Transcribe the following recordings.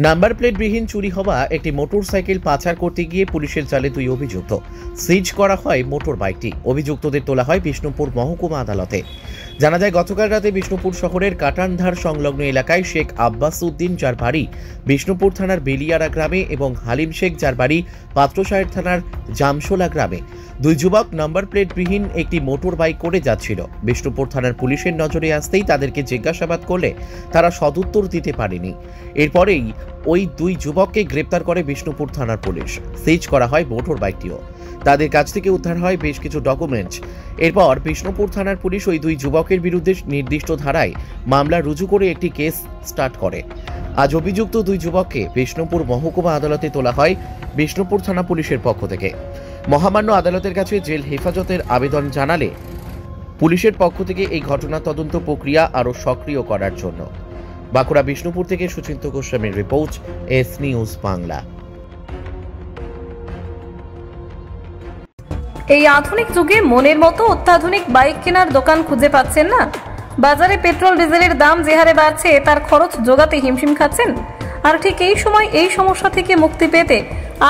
Number প্লেটবিহীন চুরি হওয়া একটি মোটরসাইকেল পাচার করতে গিয়ে পুলিশের জালে 2 অভিযুক্ত। সিজ করা হয় মোটর বাইকটি। অভিযুক্তদের তোলা হয় বিষ্ণুপুর মহকুমা আদালতে। জানা যায়, গতকাল রাতে বিষ্ণুপুর শহরের কাটানধার সংলগ্ন এলাকায় শেখ আব্বাস উদ্দিন, যার বাড়ি বিষ্ণুপুর থানার বেলিয়ারা গ্রামে, এবং হালিম শেখ, যার বাড়ি পাত্রসাহের থানার জামশোলা গ্রামে, 2 যুবক নাম্বার প্লেটবিহীন একটি মোটর বাইক করে যাচ্ছিল। বিষ্ণুপুর থানার পুলিশের নজরে আসতেই তাদেরকে জিজ্ঞাসাবাদ করলে তারা সদুত্তর দিতে পারেনি। এরপরেই ওই 2 যুবককে গ্রেপ্তার করে বিষ্ণুপুর থানার পুলিশ। সিজ করা হয় মোটর বাইকটিও। তাদের কাছ থেকে উদ্ধার হয় বেশ কিছু ডকুমেন্টস। এরপর বিষ্ণুপুর থানার পুলিশ ওই 2 যুবকের বিরুদ্ধে নির্দিষ্ট ধারায় মামলা রুজু করে একটি কেস স্টার্ট করে। আজ অভিযুক্ত 2 যুবককে বিষ্ণুপুর মহকুমা আদালতে তোলা হয় বিষ্ণুপুর থানা পুলিশের পক্ষ থেকে। মহামান্য আদালতের কাছে জেল হেফাজতের আবেদন জানালে পুলিশের পক্ষ থেকে এই ঘটনা তদন্ত প্রক্রিয়া আরও সক্রিয় করার জন্য। বাঁকুড়া বিষ্ণুপুর থেকে সুচিন্ত গোস্বামীর রিপোর্ট, এস নিউজ বাংলা। এই আধুনিক যুগে মনের মতো অত্যাধুনিক বাইক কেনার দোকান খুঁজে পাচ্ছেন না? বাজারে পেট্রোল ডিজেলের দাম যে হারে বাড়ছে, তার খরচ জোগাতে হিমশিম খাচ্ছেন। আর ঠিক এই সময় এই সমস্যা থেকে মুক্তি পেতে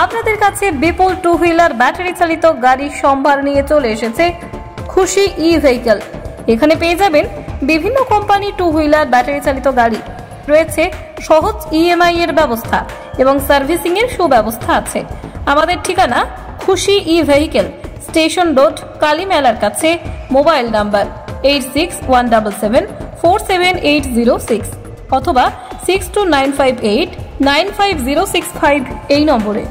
আপনাদের কাছে বিপুল 2 হুইলার ব্যাটারি চালিত গাড়ির সম্ভার নিয়ে চলে এসেছে খুশি ই-ভেহিকল। এখানে পেয়ে যাবেন বিভিন্ন কোম্পানি 2 হুইলার ব্যাটারি চালিত গাড়ি। রয়েছে সহজ ইএমআই এর ব্যবস্থা এবং সার্ভিসিং এর সুব্যবস্থা আছে। আমাদের ঠিকানা খুশি ই-ভেহিকল, স্টেশন রোড, কালী মেলার কাছে। মোবাইল নাম্বার 8617747806 অথবা 6295895065 এই নম্বরে।